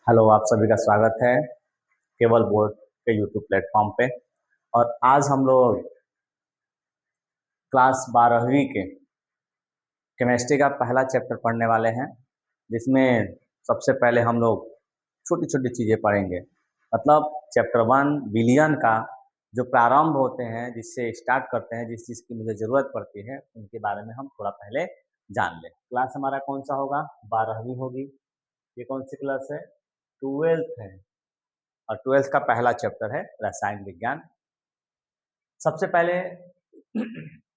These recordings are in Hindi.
हेलो, आप सभी का स्वागत है केवल बोर्ड के यूट्यूब प्लेटफॉर्म पे। और आज हम लोग क्लास 12वीं के केमिस्ट्री का पहला चैप्टर पढ़ने वाले हैं, जिसमें सबसे पहले हम लोग छोटी छोटी चीज़ें पढ़ेंगे। मतलब चैप्टर 1 विलियन का जो प्रारंभ होते हैं, जिससे स्टार्ट करते हैं, जिस चीज़ की मुझे ज़रूरत पड़ती है उनके बारे में हम थोड़ा पहले जान लें। क्लास हमारा कौन सा होगा? 12वीं होगी। ये कौन सी क्लास है? 12th है। और 12th का पहला चैप्टर है रसायन विज्ञान। सबसे पहले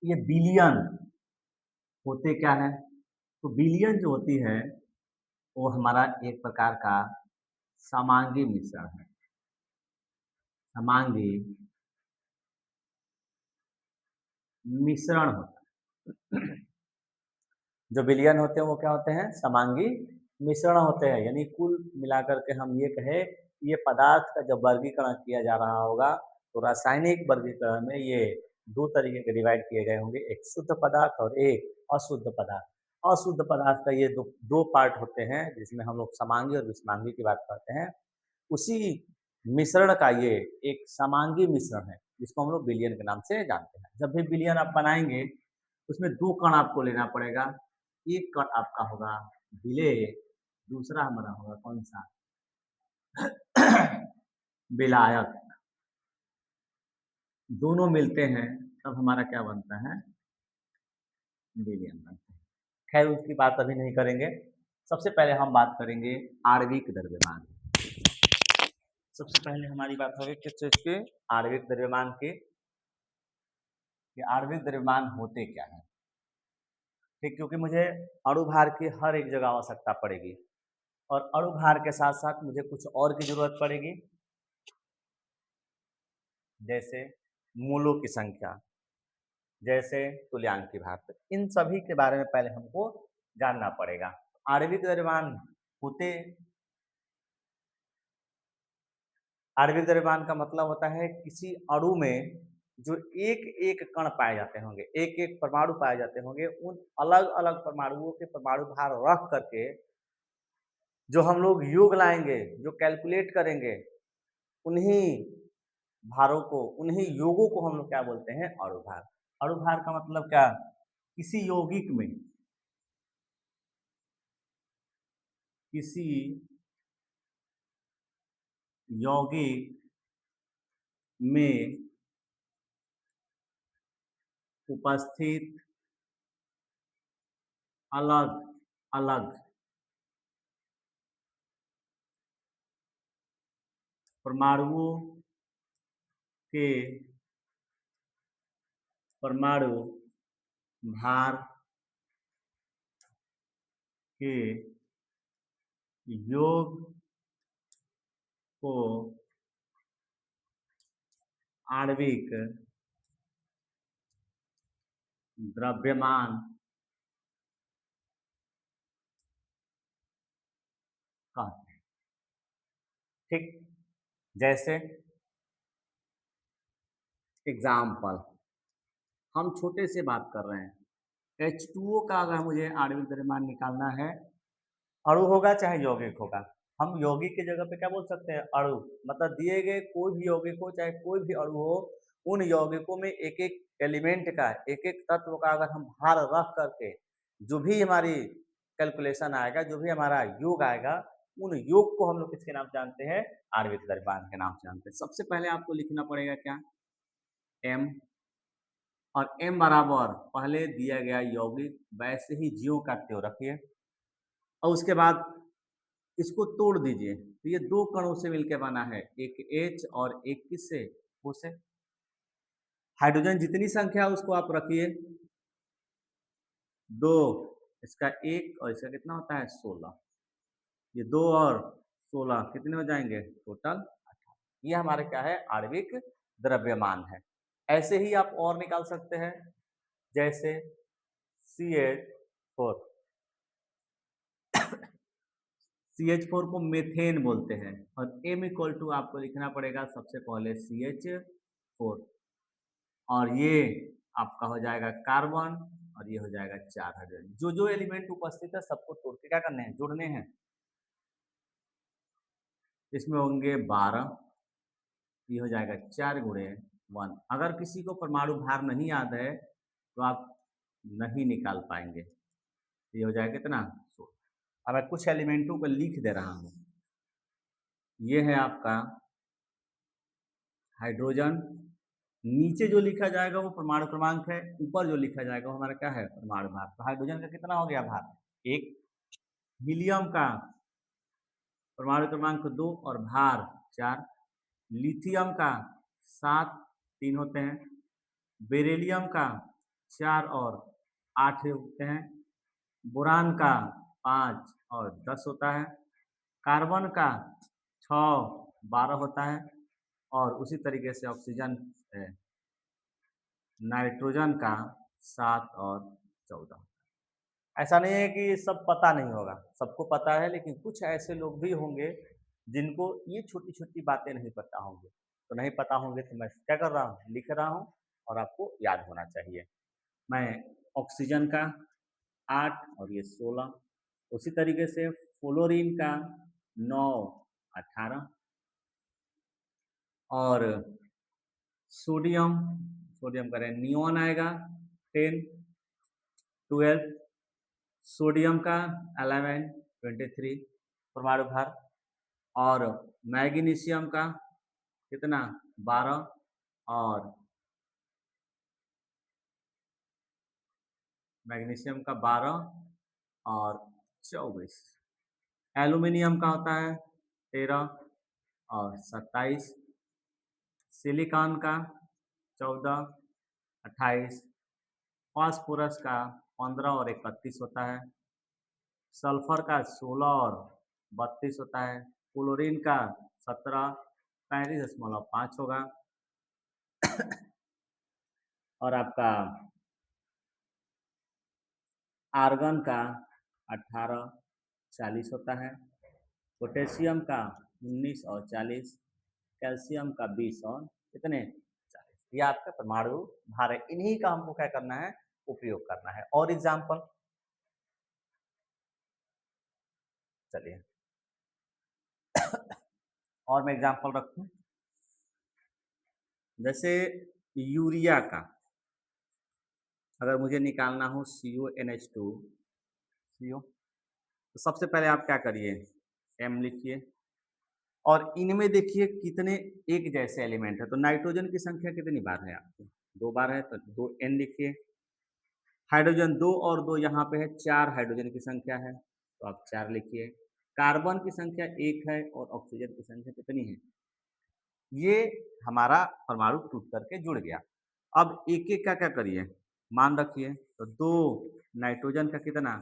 ये बिलियन होते क्या है? तो बिलियन जो होती है वो हमारा एक प्रकार का समांगी मिश्रण है। समांगी मिश्रण होता है। जो बिलियन होते हैं वो क्या होते हैं? समांगी मिश्रण होते हैं। यानी कुल मिलाकर के हम ये कहे ये पदार्थ का जब वर्गीकरण किया जा रहा होगा तो रासायनिक वर्गीकरण में ये दो तरीके के डिवाइड किए गए होंगे, एक शुद्ध पदार्थ और एक अशुद्ध पदार्थ। अशुद्ध पदार्थ का ये दो दो पार्ट होते हैं, जिसमें हम लोग समांगी और विषमांगी की बात करते हैं। उसी मिश्रण का ये एक समांगी मिश्रण है, जिसको हम लोग विलियन के नाम से जानते हैं। जब भी विलियन आप बनाएंगे उसमें दो कण आपको लेना पड़ेगा। एक कण आपका होगा विलेय, दूसरा हमारा होगा कौन सा? विलायक। दोनों मिलते हैं तब हमारा क्या बनता है? विलियन बनता है। खैर उसकी बात अभी नहीं करेंगे। सबसे पहले हम बात करेंगे आणविक द्रव्यमान। सबसे पहले हमारी बात होगी किस चीज की? आणविक द्रव्यमान की। कि आणविक द्रव्यमान होते क्या है? ठीक, क्योंकि मुझे अणुभार की हर एक जगह आवश्यकता पड़ेगी और अणुभार के साथ साथ मुझे कुछ और की जरूरत पड़ेगी, जैसे मूलों की संख्या, जैसे तुल्यांकी भार। तो इन सभी के बारे में पहले हमको जानना पड़ेगा। आणविक द्रव्यमान होते, आणविक द्रव्यमान का मतलब होता है किसी अणु में जो एक एक कण पाए जाते होंगे, एक एक परमाणु पाए जाते होंगे, उन अलग अलग परमाणुओं के परमाणु भार रख करके जो हम लोग योग लाएंगे, जो कैलकुलेट करेंगे, उन्हीं भारों को, उन्हीं योगों को हम लोग क्या बोलते हैं? अणुभार। अणुभार का मतलब क्या? किसी यौगिक में, किसी यौगिक में उपस्थित अलग अलग परमाणुओं के परमाणु भार के योग को आणविक द्रव्यमान कहते हैं। ठीक, जैसे एग्जाम्पल हम छोटे से बात कर रहे हैं, H2O का अगर मुझे आणविक द्रव्यमान निकालना है, अणु होगा चाहे यौगिक होगा, हम यौगिक की जगह पे क्या बोल सकते हैं? अणु। मतलब दिए गए कोई भी यौगिक हो चाहे कोई भी अणु हो, उन यौगिकों में एक एक एलिमेंट का, एक एक तत्व का अगर हम भार रख करके जो भी हमारी कैलकुलेशन आएगा, जो भी हमारा योग आएगा, उन योग को हम लोग किसके नाम से जानते हैं? आणविक द्रव्यमान के नाम से जानते हैं। सबसे पहले आपको लिखना पड़ेगा क्या? m। और m बराबर पहले दिया गया यौगिक वैसे ही ज्यों का त्यों रखिए, और उसके बाद इसको तोड़ दीजिए। तो ये दो कणों से मिलकर बना है, एक H और एक किससे? O से। हाइड्रोजन जितनी संख्या उसको आप रखिए, दो, इसका एक और इसका कितना होता है? 16। ये दो और 16 कितने हो जाएंगे? टोटल 18। ये हमारे क्या है? आणविक द्रव्यमान है। ऐसे ही आप और निकाल सकते हैं, जैसे CH4। CH4 को मेथेन बोलते हैं और M इक्वल टू आपको लिखना पड़ेगा सबसे पहले CH4, और ये आपका हो जाएगा कार्बन और ये हो जाएगा 4 हाइड्रोजन। जो जो एलिमेंट उपस्थित है सबको तोड़ के क्या करने हैं? जोड़ने हैं। इसमें होंगे 12, ये हो जाएगा 4 गुणे 1। अगर किसी को परमाणु भार नहीं याद है तो आप नहीं निकाल पाएंगे। ये हो जाएगा कितना 16। अब मैं कुछ एलिमेंटों को लिख दे रहा हूँ। ये है आपका हाइड्रोजन, नीचे जो लिखा जाएगा वो परमाणु क्रमांक है, ऊपर जो लिखा जाएगा वो हमारा क्या है परमाणु भार। तो हाइड्रोजन का कितना हो गया भार 1, हीलियम का परमाणु क्रमांक 2 और भार 4, लिथियम का 7, 3 होते हैं, बेरिलियम का 4 और 8 होते हैं, बोरान का 5 और 10 होता है, कार्बन का 6, 12 होता है, और उसी तरीके से ऑक्सीजन नाइट्रोजन का 7 और 14। ऐसा नहीं है कि सब पता नहीं होगा, सबको पता है, लेकिन कुछ ऐसे लोग भी होंगे जिनको ये छोटी-छोटी बातें नहीं पता होंगी। तो नहीं पता होंगे तो मैं क्या कर रहा हूँ, लिख रहा हूँ और आपको याद होना चाहिए। मैं ऑक्सीजन का 8 और ये 16, उसी तरीके से फ्लोरीन का 9, 18 और सोडियम, सोडियम करें नियॉन आएगा 10, 12, सोडियम का 11, 23 परमाणु भार, और मैग्नीशियम का कितना 12 और मैग्नीशियम का 12 और 24, एल्यूमिनियम का होता है 13 और 27, सिलिकॉन का 14, 28, फास्फोरस का 15 और 31 होता है, सल्फर का 16 और 32 होता है, क्लोरीन का 17, 35.5 होगा, और आपका आर्गन का 18, 40 होता है, पोटेशियम का 19 और 40, कैल्शियम का 20 और कितने 40। ये आपका परमाणु भार है। इन्हीं का हमको क्या करना है, उपयोग करना है। और एग्जाम्पल चलिए और मैं एग्जाम्पल रखूं, जैसे यूरिया का अगर मुझे निकालना हो CuNH2 CO, तो सबसे पहले आप क्या करिए, M लिखिए, और इनमें देखिए कितने एक जैसे एलिमेंट है। तो नाइट्रोजन की संख्या कितनी बार है आपकी, 2 बार है, तो 2N लिखिए। हाइड्रोजन 2 और 2 यहाँ पे है, 4 हाइड्रोजन की संख्या है, तो आप 4 लिखिए। कार्बन की संख्या 1 है और ऑक्सीजन की संख्या कितनी है, ये हमारा परमाणु टूट करके जुड़ गया। अब एक एक का क्या करिए, मान रखिए। तो 2 नाइट्रोजन का कितना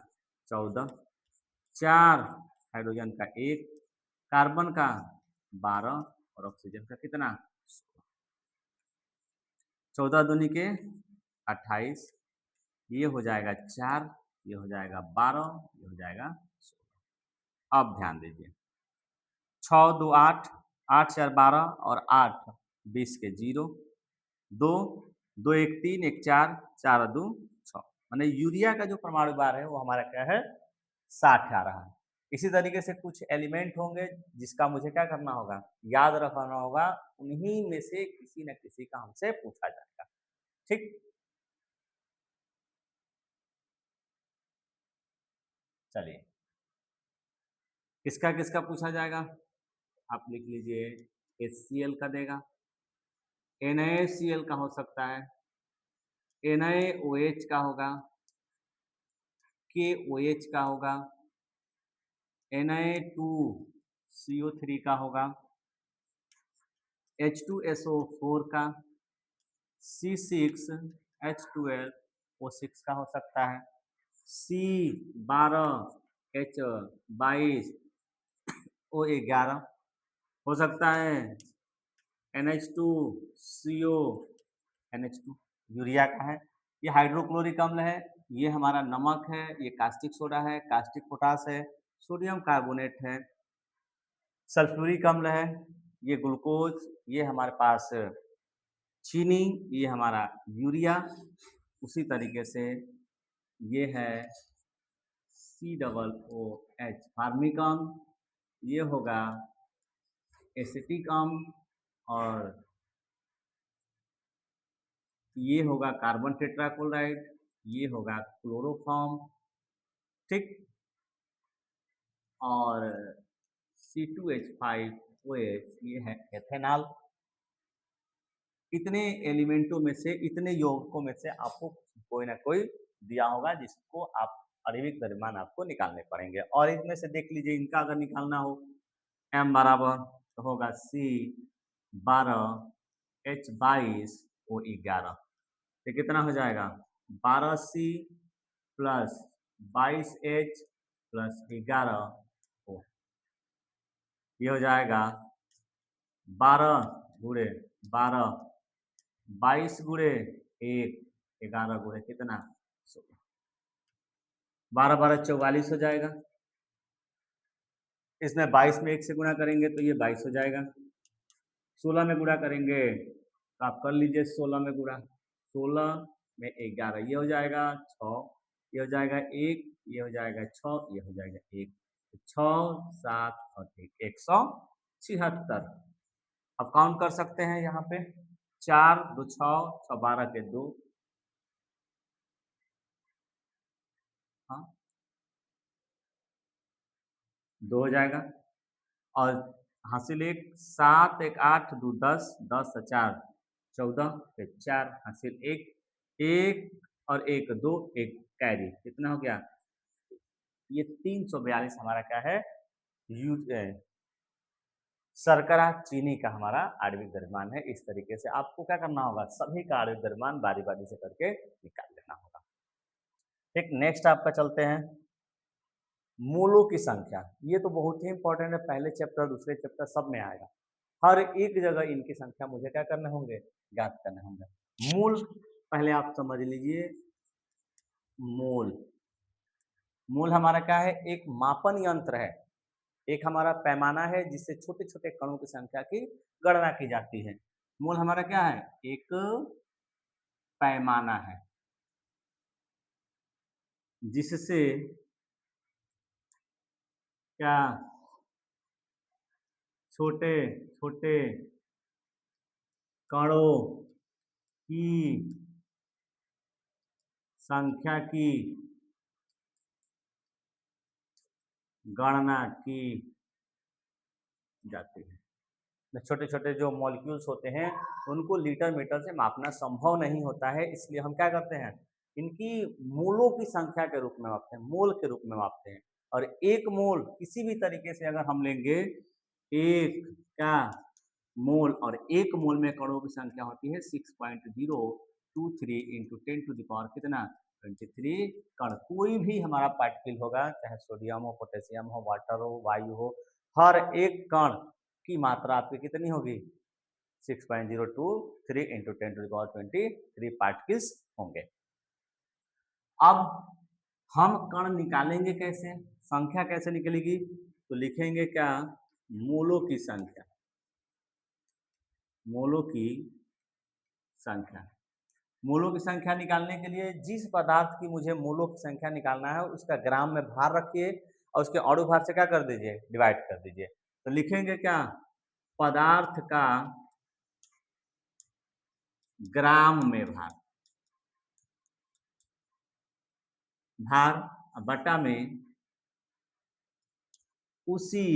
14, 4 हाइड्रोजन का 1, कार्बन का 12 और ऑक्सीजन का कितना 14 दूनी के 28, ये हो जाएगा 4, ये हो जाएगा 12, ये हो जाएगा 16। अब ध्यान दीजिए, 6 2 8, 8 4 12 और 8 20 के 0, 2 2 1 3 1 4, 4 2 6, माने यूरिया का जो परमाणु भार है वो हमारा क्या है 60 आ रहा है। इसी तरीके से कुछ एलिमेंट होंगे जिसका मुझे क्या करना होगा, याद रखना होगा, उन्हीं में से किसी न किसी का हमसे पूछा जाएगा। ठीक, चलिए किसका किसका पूछा जाएगा, आप लिख लीजिए। HCl का देगा, NaCl का हो सकता है, NaOH का होगा, KOH का होगा, Na2CO3 का होगा, H2SO4 का, C6H12O6 का हो सकता है, C12H22O11 हो सकता है, NH2CO NH2 यूरिया का है, ये हाइड्रोक्लोरिक अम्ल है, ये हमारा नमक है, ये कास्टिक सोडा है, कास्टिक पोटास है, सोडियम कार्बोनेट है, सल्फ्यूरिक अम्ल है, ये ग्लूकोज, ये हमारे पास चीनी, ये हमारा यूरिया। उसी तरीके से ये है COOH फार्मिक अम्ल, ये होगा एसिटिक अम्ल, और ये होगा कार्बन टेट्राक्लोराइड, ये होगा क्लोरोफॉर्म, ठीक। और C2H5OH ये है एथेनॉल। इतने एलिमेंटों में से, इतने यौगिकों में से आपको कोई ना कोई दिया होगा जिसको आप आणविक द्रव्यमान आपको निकालने पड़ेंगे। और इसमें से देख लीजिए, इनका अगर निकालना हो, M बराबर तो होगा C12H22O11। ये कितना हो जाएगा? 12C plus 22H plus 11O। ये हो जाएगा 12 गुणे 12, 22 गुणे 1, 11 गुणे कितना? 16। 12 12 44 हो जाएगा। इसमें 22 में 1 से गुणा करेंगे तो ये 22 हो जाएगा। 16 में गुणा करेंगे तो आप कर लीजिए 16 में गुणा, 16 में 11, ये हो जाएगा 6, ये हो जाएगा 1, ये हो जाएगा 6, ये हो जाएगा 1, 6 7 और 1 176। अब काउंट कर सकते हैं यहाँ पे, 4 2 6 6 12 के 2, हाँ 2 हो जाएगा। और हासिल 1 7 1 8 2 10 10 4 14 फिर 4 हासिल 1 1 और 1 2 1 कैरी, कितना हो गया? ये 342 हमारा क्या है? शर्करा चीनी का हमारा आणविक द्रव्यमान है। इस तरीके से आपको क्या करना होगा? सभी का आणविक द्रव्यमान बारी बारी से करके निकाल लेना होगा। ठीक, नेक्स्ट आपका चलते हैं मूलों की संख्या। ये तो बहुत ही इंपॉर्टेंट है, पहले चैप्टर दूसरे चैप्टर सब में आएगा। हर एक जगह इनकी संख्या मुझे क्या करने होंगे? ज्ञात करने होंगे। मूल पहले आप समझ लीजिए, मूल मूल हमारा क्या है? एक मापन यंत्र है, एक हमारा पैमाना है जिससे छोटे छोटे कणों की संख्या की गणना की जाती है। मूल हमारा क्या है? एक पैमाना है जिससे क्या छोटे छोटे कणों की संख्या की गणना की जाती है। छोटे छोटे जो मॉलिक्यूल्स होते हैं उनको लीटर मीटर से मापना संभव नहीं होता है, इसलिए हम क्या करते हैं? इनकी मोलों की संख्या के रूप में मापते हैं, मोल के रूप में मापते हैं। और एक मोल किसी भी तरीके से अगर हम लेंगे, एक क्या मोल, और एक मोल में कणों की संख्या होती है 6.023 इंटू 10⁻, कितना? 23 कण। कोई भी हमारा पार्टिकल होगा, चाहे सोडियम हो, पोटेशियम हो, वाटर हो, वायु हो, हर एक कण की मात्रा आपकी कितनी होगी? 6.023 इंटू 10⁻23 पार्टिकल्स होंगे। अब हम कण निकालेंगे कैसे? संख्या कैसे निकलेगी? तो लिखेंगे क्या? मोलों की संख्या, मोलों की संख्या। मोलों की संख्या निकालने के लिए जिस पदार्थ की मुझे मोलों की संख्या निकालना है उसका ग्राम में भार रखिए और उसके अणु भार से क्या कर दीजिए? डिवाइड कर दीजिए। तो लिखेंगे क्या? पदार्थ का ग्राम में भार, भार बटा में उसी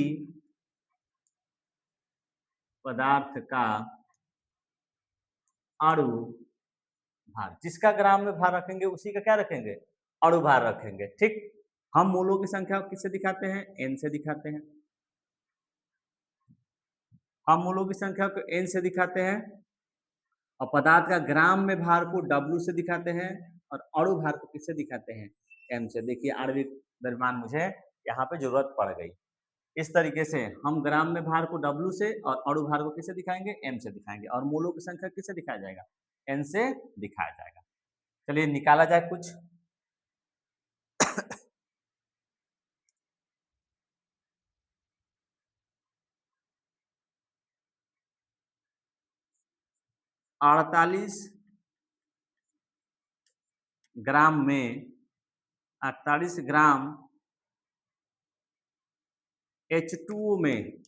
पदार्थ का अणु भार। जिसका ग्राम में भार रखेंगे उसी का क्या रखेंगे? अणु भार रखेंगे। ठीक, हम मोलों की संख्या को किससे दिखाते हैं? n से दिखाते हैं। हम मोलों की संख्या को n से दिखाते हैं और पदार्थ का ग्राम में भार को W से दिखाते हैं और अणु भार को किससे दिखाते हैं? m से। देखिए आणविक द्रव्यमान मुझे यहाँ पे जरूरत पड़ गई। इस तरीके से हम ग्राम में भार को W से और अणु भार को किससे दिखाएंगे? m से दिखाएंगे। और मोलों की संख्या किससे दिखाया जाएगा? n से दिखाया जाएगा। चलिए निकाला जाए कुछ। 48 ग्राम में 48 ग्राम H2O में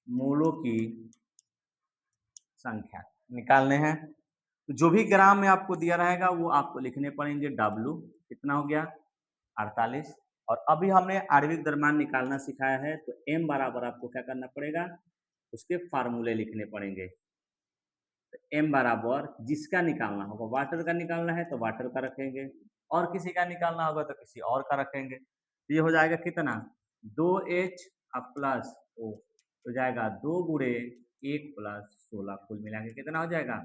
मोलों की संख्या निकालने हैं। तो जो भी ग्राम में आपको दिया रहेगा वो आपको लिखने पड़ेंगे। W कितना हो गया 48। और अभी हमने आणविक द्रव्यमान निकालना सिखाया है, तो m बराबर आपको क्या करना पड़ेगा, उसके फार्मूले लिखने पड़ेंगे। तो m बराबर जिसका निकालना होगा, वाटर का निकालना है तो वाटर का रखेंगे, और किसी का निकालना होगा तो किसी और का रखेंगे। तो ये हो जाएगा कितना 2H प्लस O हो जाएगा 2 गुणे 1 प्लस 16, कुल मिला के कितना हो जाएगा।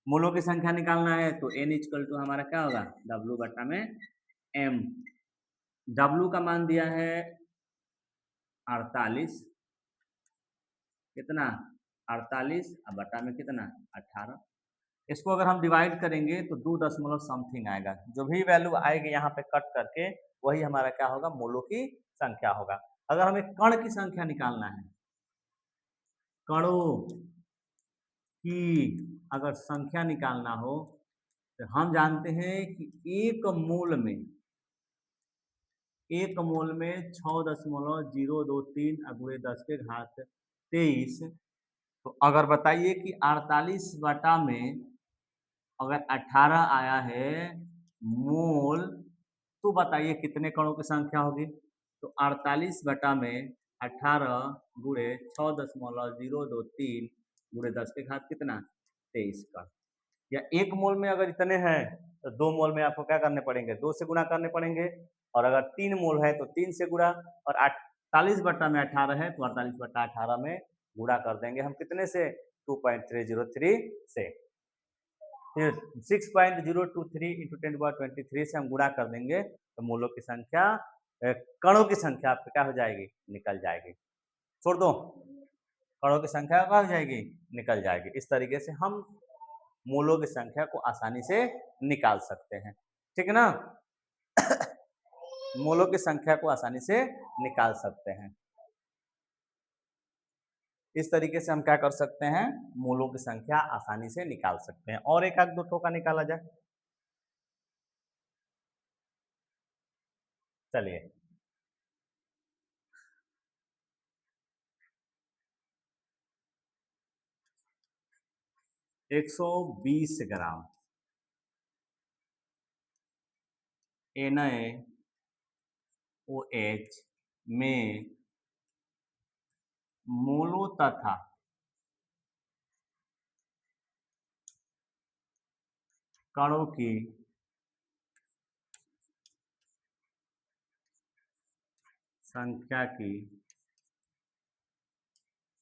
मोलों की संख्या निकालना है तो n इक्वल टू हमारा क्या होगा W बटा में m। W का मान दिया है 48, कितना 48 अब बटा में कितना 18। इसको अगर हम डिवाइड करेंगे तो 2 दशमलव समथिंग आएगा। जो भी वैल्यू आएगी यहाँ पे कट करके वही हमारा क्या होगा, मोलों की संख्या होगा। अगर हमें कण की संख्या निकालना है, कणों की अगर संख्या निकालना हो, तो हम जानते हैं कि एक मोल में 6.023 गुणे 10 के घात 23। तो अगर बताइए कि 48 बटा में अगर 18 आया है मोल, तो बताइए कितने कणों की संख्या होगी। तो 48 बटा में 18 गुणे 6.023 गुणे 10 के घात कितना 23 का, या एक मोल में अगर इतने हैं तो 2 मोल में आपको क्या करने पड़ेंगे, 2 से गुणा करने पड़ेंगे। और अगर 3 मोल है तो 3 से गुणा, और 48 बटा में 18 है तो 48 बटा 18 में गुणा कर देंगे हम कितने से 2.303 से। फिर 6.023 इंटू 10⁻23 से हम गुणा कर देंगे तो मोलों की संख्या, कणों की संख्या आपकी क्या हो जाएगी, निकल जाएगी। छोड़ दो, कणों की संख्या क्या हो जाएगी, निकल जाएगी। इस तरीके से हम मोलों की संख्या को आसानी से निकाल सकते हैं, ठीक है ना। मोलों की संख्या को आसानी से निकाल सकते हैं। इस तरीके से हम क्या कर सकते हैं, मोलों की संख्या आसानी से निकाल सकते हैं। और एक आध दो ठो का निकाला जाए, चलिए। 120 ग्राम NaOH में मोलों तथा कणों की संख्या की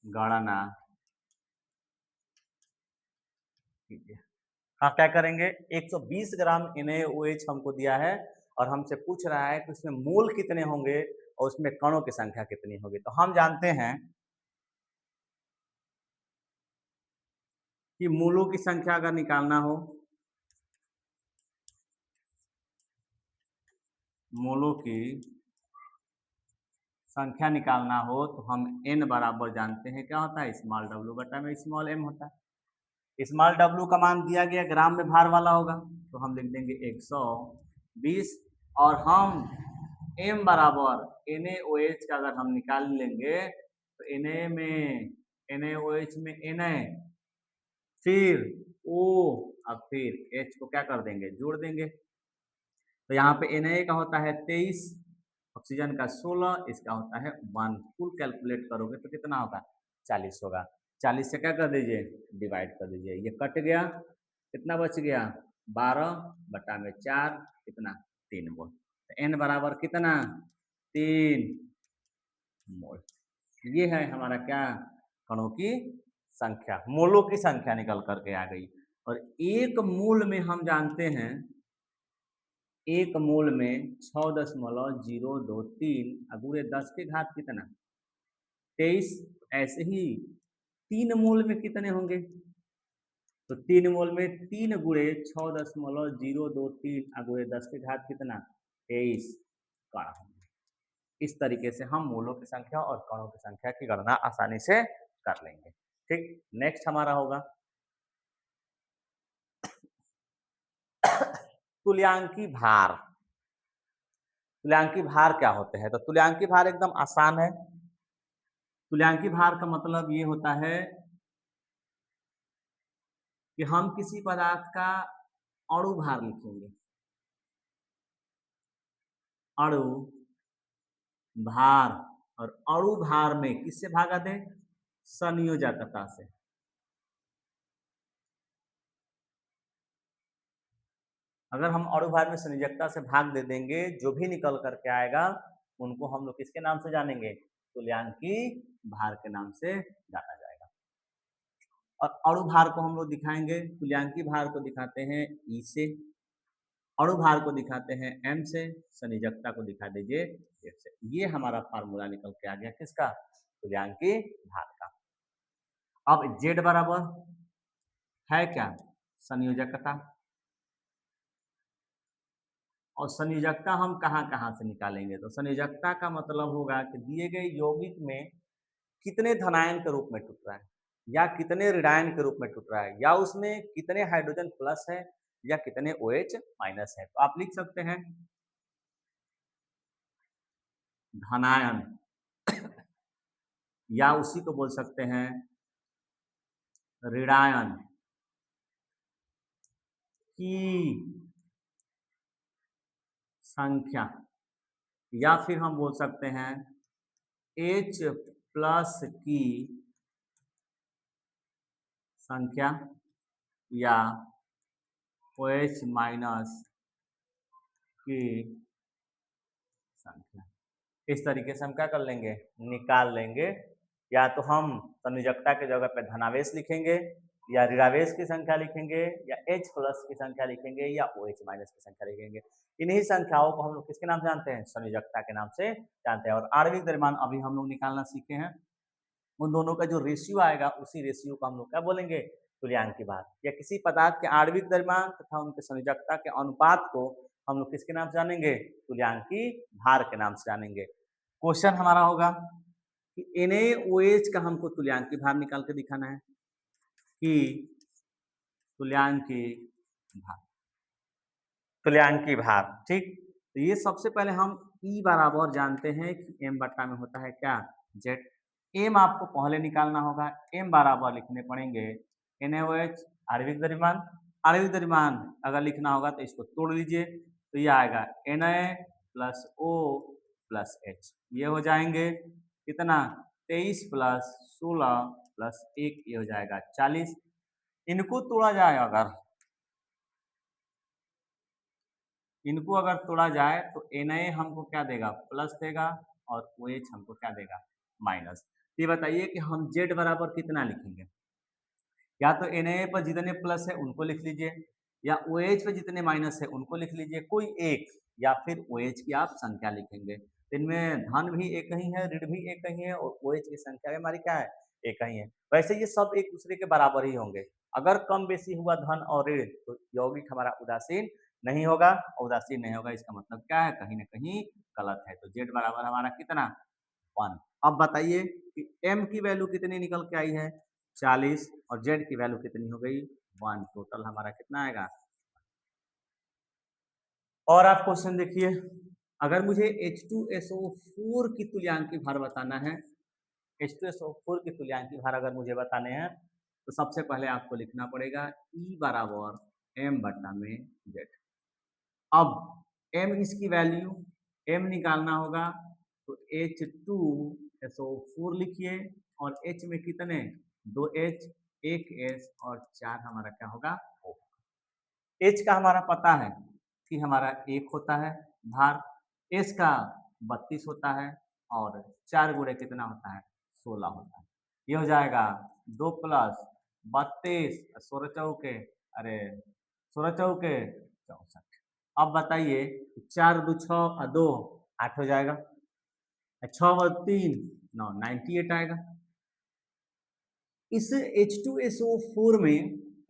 गणना कीजिए। हाँ, क्या करेंगे, 120 ग्राम NaOH हमको दिया है और हमसे पूछ रहा है कि उसमें मोल कितने होंगे और उसमें कणों की संख्या कितनी होगी। तो हम जानते हैं कि मोलों की संख्या अगर निकालना हो, मोलों की संख्या निकालना हो तो हम n बराबर जानते हैं क्या होता है, स्मॉल w बटा में स्मॉल m होता है। स्मॉल w का मान दिया गया ग्राम में भार वाला होगा, तो हम लिख देंगे 120। और हम m बराबर NaOH का अगर हम निकाल लेंगे तो NaOH में Na, फिर O, अब फिर H को क्या कर देंगे, जोड़ देंगे। तो यहाँ पे Na का होता है 23, ऑक्सीजन का 16, इसका होता है 1। कुल कैलकुलेट करोगे तो कितना होगा, 40 होगा। 40 से क्या कर दीजिए, डिवाइड कर दीजिए, ये कट गया, कितना बच गया 12 बटा में 4, कितना 3 मोल। तो n बराबर कितना 3 मोल। ये है हमारा क्या, कणों की संख्या, मोलों की संख्या निकल करके आ गई। और एक मोल में हम जानते हैं, एक मोल में 6.023 गुणे 10 के घात कितना 23। ऐसे ही 3 मोल में कितने होंगे, तो 3 मोल में 3 गुणे 6.023 गुणे 10 के घात कितना 23 कण होंगे। इस तरीके से हम मोलों की संख्या और कणों की संख्या की गणना आसानी से कर लेंगे। ठीक, नेक्स्ट हमारा होगा तुल्यांकी भार। तुल्यांकी भार क्या होते हैं, तो तुल्यांकी भार एकदम आसान है। तुल्यांकी भार का मतलब ये होता है कि हम किसी पदार्थ का अणु भार लिखेंगे। अणु भार, और अणु भार में किससे भागा दें? संयोजकता से। अगर हम अणु भार में संयोजकता से भाग दे देंगे, जो भी निकल करके आएगा उनको हम लोग किसके नाम से जानेंगे? तुल्यांकी भार के नाम से जाना जाएगा। और अणु भार को हम लोग दिखाएंगे, तुल्यांकी भार को दिखाते हैं ई से, अणु भार को दिखाते हैं एम से, संयोजकता को दिखा दीजिए एफ से। ये हमारा फार्मूला निकल के आ गया किसका? तुल्यांकी भार का। अब जेड बराबर है क्या? संयोजकता। और संयोजकता हम कहाँ-कहाँ से निकालेंगे? तो संयोजकता का मतलब होगा कि दिए गए यौगिक में कितने धनायन के रूप में टूट रहा है, या कितने ऋणायन के रूप में टूट रहा है, या उसमें कितने हाइड्रोजन प्लस है या कितने OH माइनस है। तो आप लिख सकते हैं धनायन, या उसी को बोल सकते हैं ऋणायन की संख्या, या फिर हम बोल सकते हैं H प्लस की संख्या, या OH माइनस की संख्या। इस तरीके से हम क्या कर लेंगे? निकाल लेंगे। या तो हम संयोजकता की जगह पे धनावेश लिखेंगे, या ऋणावेश की संख्या लिखेंगे, या H प्लस की संख्या लिखेंगे, या OH माइनस की संख्या लिखेंगे। इन्हीं संख्याओं को हम लोग किसके नाम से जानते हैं? संयोजकता के नाम से जानते हैं। और आणविक द्रव्यमान अभी हम लोग निकालना सीखे हैं, उन दोनों का जो रेशियो आएगा उसी रेशियो को हम लोग क्या बोलेंगे? तुल्यांकी भार। या किसी पदार्थ के आणविक द्रव्यमान तथा उनके संयोजकता के अनुपात को हम लोग किसके नाम से जानेंगे? तुल्यांकी भार के नाम से जानेंगे। क्वेश्चन हमारा होगा कि NaOH का हमको तुल्यांकी भार निकाल के दिखाना है, कि तुल्यांकी भार, तुल्यांकी भार, ठीक। तो ये सबसे पहले हम E बराबर जानते हैं कि M बटा में होता है क्या? Z। M आपको पहले निकालना होगा, M बराबर लिखने पड़ेंगे NaOH आणविक द्रव्यमान। आणविक द्रव्यमान अगर लिखना होगा तो इसको तोड़ लीजिए, तो ये आएगा Na plus O plus H। ये हो जाएंगे कितना? 23 प्लस 16 प्लस 1, ये हो जाएगा 40। इनको तोड़ा जाए अगर, इनको अगर तोड़ा जाए तो Na हमको क्या देगा? प्लस देगा, और OH हमको क्या देगा? माइनस। ये बताइए कि हम Z बराबर कितना लिखेंगे? या तो Na पर जितने प्लस है उनको लिख लीजिए, या OH पर जितने माइनस है उनको लिख लीजिए, कोई एक, या फिर OH की आप संख्या लिखेंगे। इनमें धन भी एक ही है, ऋण भी एक ही है, और OH की संख्या भी हमारी क्या है? एक ही है। वैसे ये सब एक दूसरे के बराबर ही होंगे। अगर कम बेसी हुआ धन और ऋण तो यौगिक हमारा उदासीन नहीं होगा। उदासीन नहीं होगा इसका मतलब क्या है? कहीं ना कहीं गलत है। तो Z बराबर हमारा कितना? 1। अब बताइए कि M की वैल्यू कितनी निकल के आई है? 40, और Z की वैल्यू कितनी हो गई? 1। टोटल हमारा कितना आएगा? और आप क्वेश्चन देखिए, अगर मुझे H2SO4 की तुल्यांकी भार बताना है, H2SO4 की तुल्यांकी भार अगर मुझे बताने हैं, तो सबसे पहले आपको लिखना पड़ेगा E बराबर M बटा में Z। अब M इसकी वैल्यू, M निकालना होगा तो H2SO4 लिखिए, और H में कितने? 2 H, 1 S और 4 हमारा क्या होगा? O। H का हमारा पता है कि हमारा 1 होता है भार, S का 32 होता है, और 4 गुणे कितना होता है? 16 होता है। ये हो जाएगा 2 प्लस 32, 16 चौके, अरे 16 चौके 64। अब बताइए, 4 दू 6 और 2 8 हो जाएगा, 6 और 3 9, 98 आएगा। इस H2SO4 में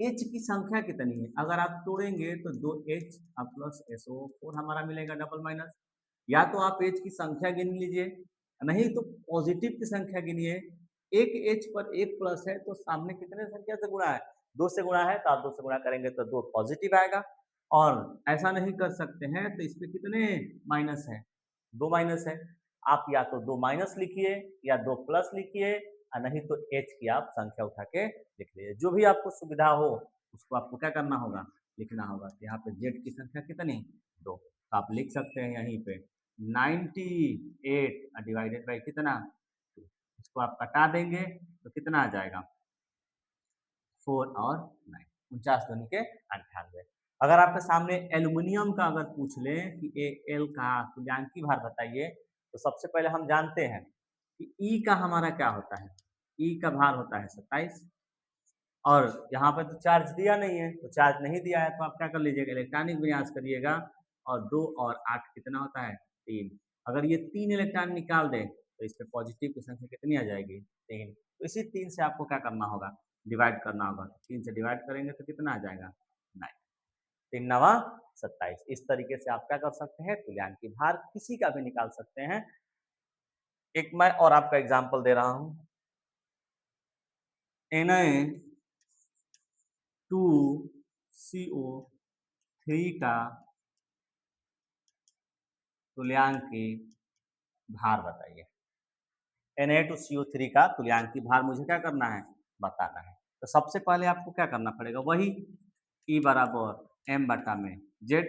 H की संख्या कितनी है? अगर आप तोड़ेंगे तो 2H प्लस SO4 हमारा मिलेगा डबल माइनस। या तो आप H की संख्या गिन लीजिए, नहीं तो पॉजिटिव की संख्या गिनिए। एक H पर एक प्लस है तो सामने कितने संख्या से गुणा है? 2 से गुणा है, तो आप 2 से गुणा करेंगे तो 2 पॉजिटिव आएगा। और ऐसा नहीं कर सकते हैं तो इसमें कितने माइनस है? 2 माइनस है। आप या तो 2 माइनस लिखिए या 2 प्लस लिखिए, नहीं तो एच की आप संख्या उठा के लिख लीजिए। जो भी आपको सुविधा हो उसको आपको क्या करना होगा, लिखना होगा। तो यहाँ पे जेड की संख्या कितनी, 2। तो आप लिख सकते हैं यहीं पे 98 डिवाइडेड बाई कितना, 2। इसको आप कटा देंगे तो कितना आ जाएगा, 4 और 9, 49 दूनी के 98। अगर आपके सामने एल्युमिनियम का अगर पूछ लें कि एल का तुल्यांकी भार बताइए, तो सबसे पहले हम जानते हैं कि ई का हमारा क्या होता है, ई का भार होता है 27, और यहाँ पर तो चार्ज दिया नहीं है, तो चार्ज नहीं दिया है तो आप क्या कर लीजिएगा, इलेक्ट्रॉनिक विन्यास करिएगा, और 2 और 8 कितना होता है, 3। अगर ये 3 इलेक्ट्रॉन निकाल दें तो इस पे पॉजिटिव की संख्या कितनी आ जाएगी, 3। तो इसी 3 से आपको क्या करना होगा, डिवाइड करना होगा। 3 से डिवाइड करेंगे तो कितना आ जाएगा, 9। 3 नवा 27। इस तरीके से आप क्या कर सकते हैं, तुल्यांकी भार किसी का भी निकाल सकते हैं। एक मैं और आपका एग्जाम्पल दे रहा हूँ, Na2CO3 का तुल्यांकी भार बताइए। Na2CO3 का तुल्यांकी भार मुझे क्या करना है, बताना है। तो सबसे पहले आपको क्या करना पड़ेगा, वही E बराबर M बटा में Z।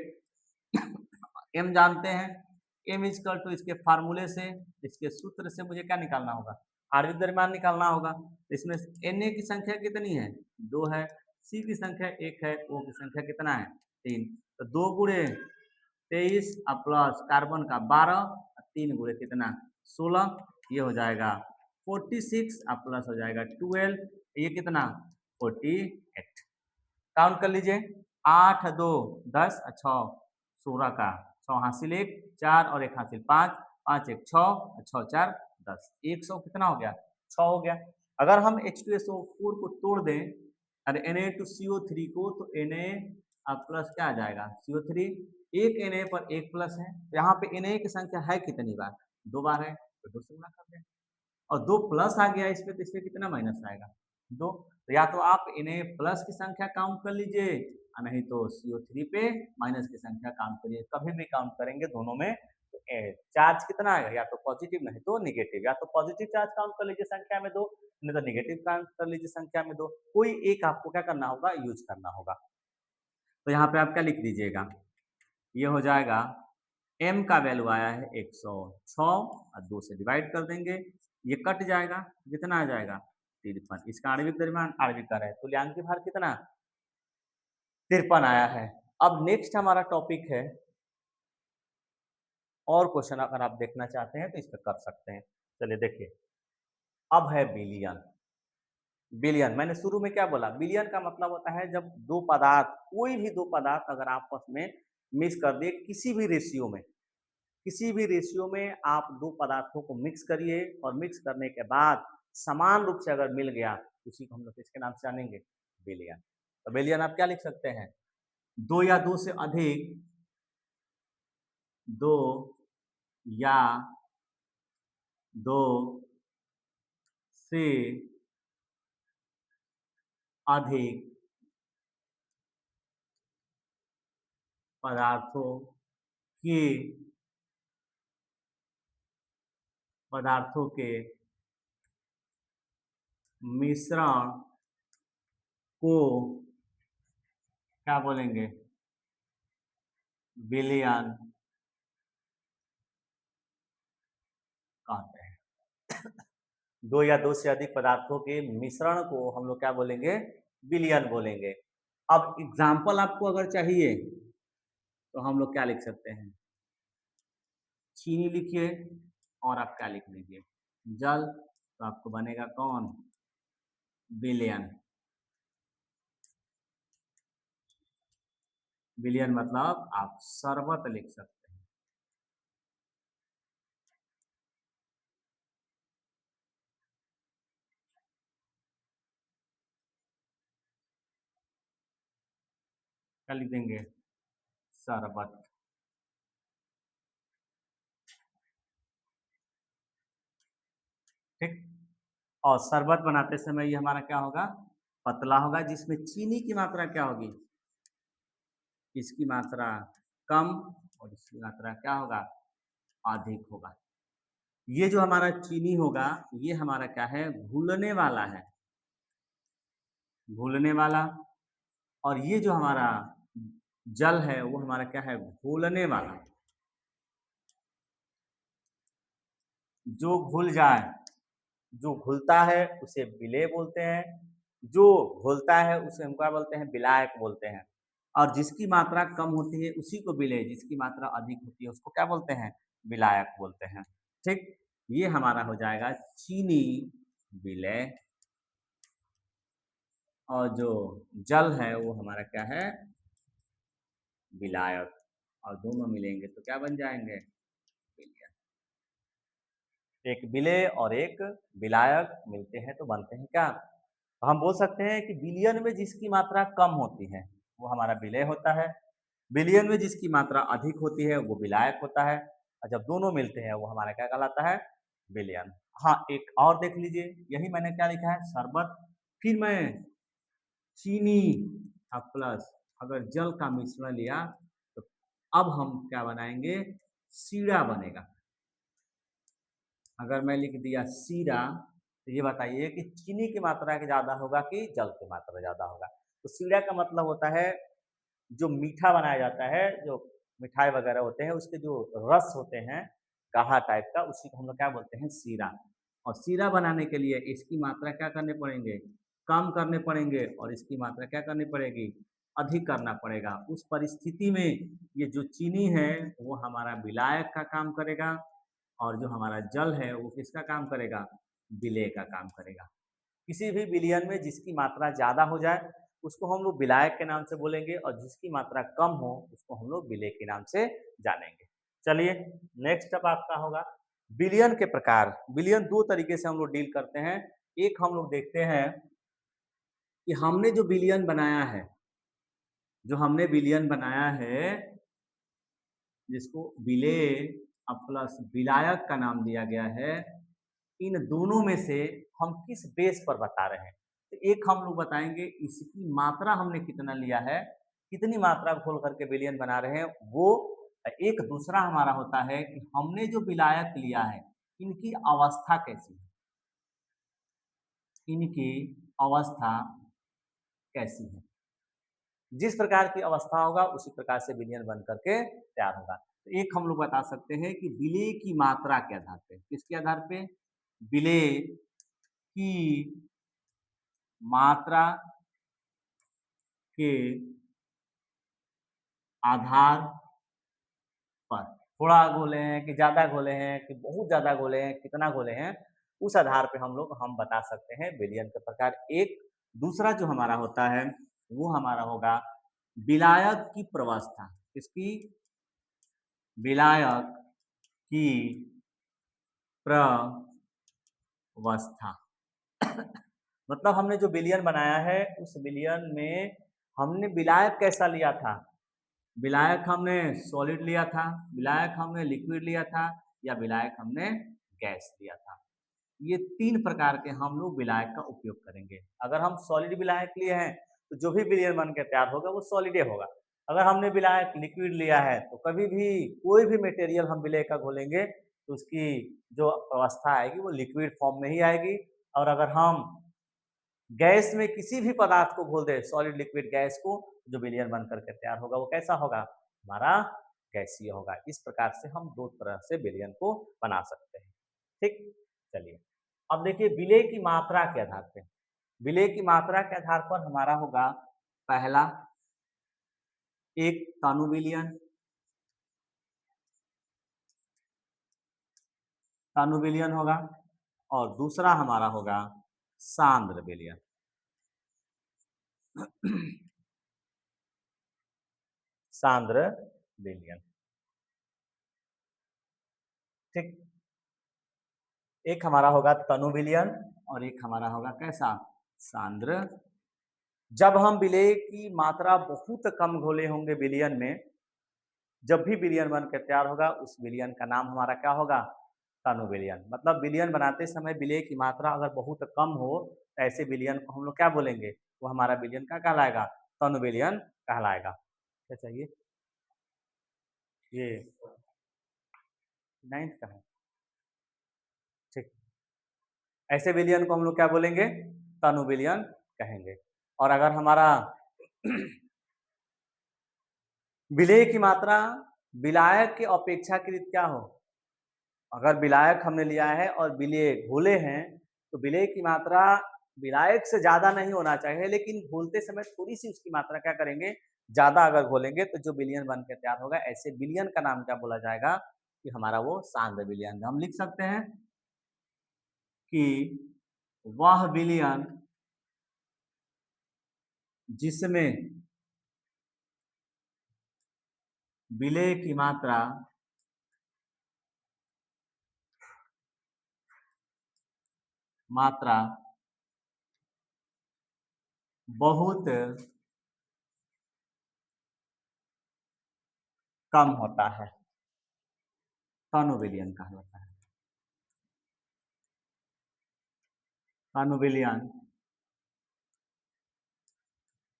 M जानते हैं, M इजकल टू इसके फार्मूले से, इसके सूत्र से मुझे क्या निकालना होगा, आणविक द्रव्यमान निकालना होगा। तो इसमें Na की संख्या कितनी है, 2 है, C की संख्या 1 है, O की संख्या कितना है, 3। तो 2 गुणे 23 प्लस कार्बन का 12, 3 गुणे कितना, 16, ये हो जाएगा 46, प्लस हो जाएगा 12, ये कितना, 48। काउंट कर लीजिए, 8 2 10, 6 16 का 6 हासिल 1, 4 और 1 हासिल 5, 5 1 6, 6 4 10, 100 कितना हो गया, 6 हो गया। अगर हम H2SO4 को तोड़ दें और Na2CO3 को, तो Na प्लस क्या आ जाएगा, CO3। एक Na पर एक प्लस है, तो यहाँ पे Na की संख्या है कितनी बार, 2 बार है, तो 2 से गुणा कर दें। और 2 प्लस आ गया इस पे, तो इसमें कितना माइनस आएगा, 2। तो या तो आप इन्हें प्लस की संख्या काउंट कर लीजिए, नहीं तो CO3 पे माइनस की संख्या काउंट करिए। कभी भी काउंट करेंगे दोनों में तो चार्ज कितना आएगा, या तो पॉजिटिव नहीं तो निगेटिव। या तो पॉजिटिव चार्ज काउंट कर लीजिए संख्या में 2, नहीं तो निगेटिव काउंट कर लीजिए संख्या में 2। कोई एक आपको क्या करना होगा, यूज करना होगा। तो यहाँ पे आप क्या लिख दीजिएगा, ये हो जाएगा m का वैल्यू आया है 106, और 2 से डिवाइड कर देंगे, ये कट जाएगा, कितना आ जाएगा, 53। इसका आणविक द्रव्यमान, आणविक है, तुल्यांकी भार कितना, 53 आया है। अब नेक्स्ट हमारा टॉपिक है, और क्वेश्चन अगर आप देखना चाहते हैं तो इस पर कर सकते हैं। चलिए देखिए, अब है बिलियन। बिलियन मैंने शुरू में क्या बोला, बिलियन का मतलब होता है जब दो पदार्थ, कोई भी दो पदार्थ अगर आपस में मिक्स कर दिए किसी भी रेशियो में, किसी भी रेशियो में आप दो पदार्थों को मिक्स करिए, और मिक्स करने के बाद समान रूप से अगर मिल गया, उसी को हम लोग इसके नाम से जानेंगे, बिलियन। तो बिलियन आप क्या लिख सकते हैं, दो या दो से अधिक, दो या दो से अधिक के पदार्थों के मिश्रण को क्या बोलेंगे, बिलियन कहते हैं। दो या दो से अधिक पदार्थों के मिश्रण को हम लोग क्या बोलेंगे, बिलियन बोलेंगे। अब एग्जाम्पल आपको अगर चाहिए तो हम लोग क्या लिख सकते हैं, चीनी लिखिए, और आप क्या लिख लीजिए, जल। तो आपको बनेगा कौन, बिलियन। बिलियन मतलब आप शरबत लिख सकते हैं। क्या लिख देंगे, शरबत। ठीक। और शरबत बनाते समय ये हमारा क्या होगा, पतला होगा, जिसमें चीनी की मात्रा क्या होगी, इसकी मात्रा कम, और इसकी मात्रा क्या होगा, अधिक होगा। ये जो हमारा चीनी होगा, ये हमारा क्या है, घुलने वाला है, घुलने वाला। और ये जो हमारा जल है वो हमारा क्या है, घुलने वाला। जो घुल जाए, जो घुलता है उसे विलेय बोलते हैं, जो घुलता है उसे हम क्या बोलते हैं, विलायक बोलते हैं। और जिसकी मात्रा कम होती है उसी को विलेय, जिसकी मात्रा अधिक होती है उसको क्या बोलते हैं, विलायक बोलते हैं। ठीक, ये हमारा हो जाएगा चीनी विलेय, और जो जल है वो हमारा क्या है, विलायक। और दोनों मिलेंगे तो क्या बन जाएंगे, विलयन। एक विलेय और एक विलायक मिलते हैं तो बनते हैं क्या, तो हम बोल सकते हैं कि विलयन में जिसकी मात्रा कम होती है वो हमारा विलेय होता है, विलयन में जिसकी मात्रा अधिक होती है वो विलायक होता है, और जब दोनों मिलते हैं वो हमारा क्या कहलाता है, विलयन। हाँ, एक और देख लीजिए, यही मैंने क्या लिखा है, शरबत। फिर मैं चीनी प्लस अगर जल का मिश्रण लिया तो अब हम क्या बनाएंगे, सीरा बनेगा। अगर मैं लिख दिया सीरा, तो ये बताइए कि चीनी की मात्रा के ज़्यादा होगा कि जल की मात्रा ज़्यादा होगा। तो सीरा का मतलब होता है जो मीठा बनाया जाता है, जो मिठाई वगैरह होते हैं उसके जो रस होते हैं गाढ़ा टाइप का, उसी को हम लोग क्या बोलते हैं, सीरा। और सीरा बनाने के लिए इसकी मात्रा क्या करने पड़ेंगे, कम करने पड़ेंगे, और इसकी मात्रा क्या करनी पड़ेगी, अधिक करना पड़ेगा। उस परिस्थिति में ये जो चीनी है वो हमारा विलायक का काम करेगा, और जो हमारा जल है वो किसका काम करेगा, विलेय का काम करेगा। किसी भी विलयन में जिसकी मात्रा ज़्यादा हो जाए उसको हम लोग विलायक के नाम से बोलेंगे, और जिसकी मात्रा कम हो उसको हम लोग विलेय के नाम से जानेंगे। चलिए, नेक्स्ट अब आपका होगा विलयन के प्रकार। विलयन दो तरीके से हम लोग डील करते हैं। एक हम लोग देखते हैं कि हमने जो विलयन बनाया है, जो हमने विलयन बनाया है जिसको विलेय प्लस विलायक का नाम दिया गया है, इन दोनों में से हम किस बेस पर बता रहे हैं। तो एक हम लोग बताएंगे इसकी मात्रा हमने कितना लिया है, कितनी मात्रा खोल करके विलयन बना रहे हैं वो। एक दूसरा हमारा होता है कि हमने जो विलायक लिया है इनकी अवस्था कैसी है, इनकी अवस्था कैसी है। जिस प्रकार की अवस्था होगा उसी प्रकार से विलयन बन करके तैयार होगा। तो एक हम लोग बता सकते हैं कि विलेय की मात्रा के आधार पे, किसके आधार पे, विलेय की मात्रा के आधार पर, थोड़ा घोले हैं कि ज़्यादा घोले हैं कि बहुत ज़्यादा घोले हैं, कितना घोले हैं, उस आधार पे हम बता सकते हैं विलयन के प्रकार। एक दूसरा जो हमारा होता है वो हमारा होगा विलायक की प्रवस्था। किसकी, विलायक की प्रवस्था। मतलब हमने जो विलयन बनाया है उस विलयन में हमने विलायक कैसा लिया था, विलायक हमने सॉलिड लिया था, विलायक हमने लिक्विड लिया था, या विलायक हमने गैस लिया था। ये तीन प्रकार के हम लोग विलायक का उपयोग करेंगे। अगर हम सॉलिड विलायक लिए हैं तो जो भी विलयन बन के तैयार होगा वो सॉलिडे होगा। अगर हमने विलायक लिक्विड लिया है तो कभी भी कोई भी मटेरियल हम विलेय का घोलेंगे तो उसकी जो अवस्था आएगी वो लिक्विड फॉर्म में ही आएगी। और अगर हम गैस में किसी भी पदार्थ को घोल दे, सॉलिड लिक्विड गैस को, जो विलयन बन करके तैयार होगा वो कैसा होगा, हमारा गैसीय होगा। इस प्रकार से हम दो तरह से विलयन को बना सकते हैं। ठीक, चलिए अब देखिए विलेय की मात्रा के आधार पे, विलेय की मात्रा के आधार पर हमारा होगा पहला एक तनु विलयन, तनु विलयन होगा, और दूसरा हमारा होगा सांद्र विलयन। सांद्र विलयन। ठीक, एक हमारा होगा तनु विलयन और एक हमारा होगा कैसा, सांद्र। जब हम विलेय की मात्रा बहुत कम घोले होंगे विलयन में, जब भी विलयन बन के तैयार होगा उस विलयन का नाम हमारा क्या होगा, तनु विलयन। मतलब विलयन बनाते समय विलेय की मात्रा अगर बहुत कम हो तो ऐसे विलयन को हम लोग क्या बोलेंगे, वो हमारा विलयन क्या कहलाएगा, तनु विलयन कहलाएगा। क्या चाहिए, ये 9th का है। ऐसे विलयन को हम लोग क्या बोलेंगे? तनु विलयन कहेंगे। और अगर हमारा विलेय की मात्रा विलायक के अपेक्षाकृत क्या हो? अगर विलायक हमने लिया है और विलेय घोले हैं, तो विलेय की मात्रा विलायक से ज़्यादा नहीं होना चाहिए, लेकिन घोलते समय थोड़ी-सी उसकी मात्रा क्या करेंगे, ज़्यादा अगर घोलेंगे तो जो विलयन बन के तैयार होगा, ऐसे विलयन का नाम क्या बोला जाएगा कि हमारा वो सांद्र विलयन। हम लिख सकते हैं कि वह विलयन जिसमें विलेय की मात्रा बहुत कम होता है, तनु विलयन कहलाता है। तनु विलयन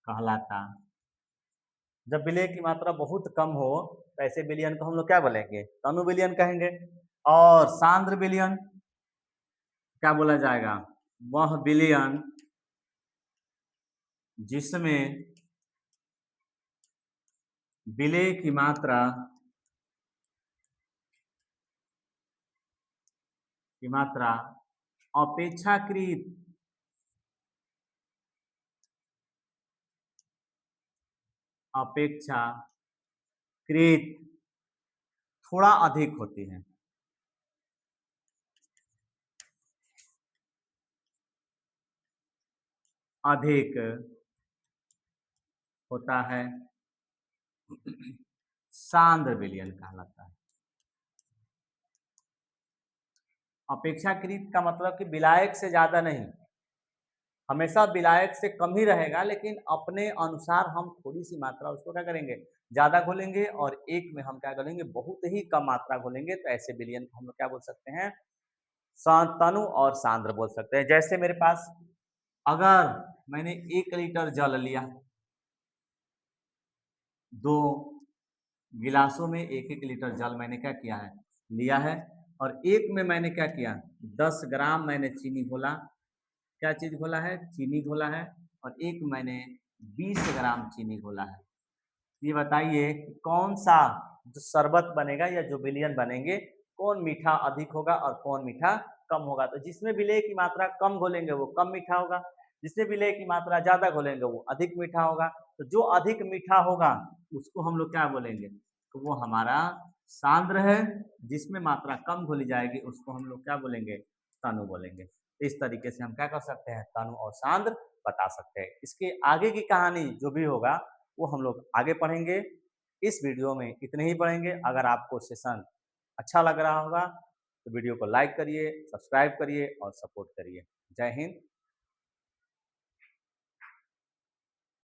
कहलाता। जब विलेय की मात्रा बहुत कम हो, तो ऐसे विलयन को हम लोग क्या बोलेंगे? तनु विलयन कहेंगे। और सांद्र विलयन क्या बोला जाएगा? वह विलयन जिसमें विलेय की मात्रा अपेक्षाकृत थोड़ा अधिक होती है। अधिक होता है, सांद्र विलयन कहलाता है। अपेक्षाकृत का मतलब कि विलायक से ज्यादा नहीं, हमेशा विलायक से कम ही रहेगा, लेकिन अपने अनुसार हम थोड़ी सी मात्रा उसको क्या करेंगे, ज्यादा घोलेंगे, और एक में हम क्या करेंगे, बहुत ही कम मात्रा घोलेंगे। तो ऐसे विलयन को हम लोग क्या बोल सकते हैं? तनु और सांद्र बोल सकते हैं। जैसे मेरे पास अगर मैंने 1 लीटर जल लिया, 2 गिलासों में 1-1 लीटर जल मैंने क्या किया है, लिया है, और एक में मैंने क्या किया, 10 ग्राम मैंने चीनी घोला। क्या चीज घोला है? चीनी घोला है। और एक मैंने 20 ग्राम चीनी घोला है। ये बताइए कि कौन सा जो शरबत बनेगा या जो विलयन बनेंगे, कौन मीठा अधिक होगा और कौन मीठा कम होगा? तो जिसमें विलेय की मात्रा कम घोलेंगे वो कम मीठा होगा, जिसमें विलेय की मात्रा ज्यादा घोलेंगे वो अधिक मीठा होगा। तो जो अधिक मीठा होगा उसको हम लोग क्या बोलेंगे? तो वो हमारा सांद्र है। जिसमें मात्रा कम घोली जाएगी उसको हम लोग क्या बोलेंगे? तनु बोलेंगे। इस तरीके से हम क्या कर सकते हैं? तनु और सांद्र बता सकते हैं। इसके आगे की कहानी जो भी होगा वो हम लोग आगे पढ़ेंगे। इस वीडियो में इतने ही पढ़ेंगे। अगर आपको सेशन अच्छा लग रहा होगा तो वीडियो को लाइक करिए, सब्सक्राइब करिए और सपोर्ट करिए। जय हिंद।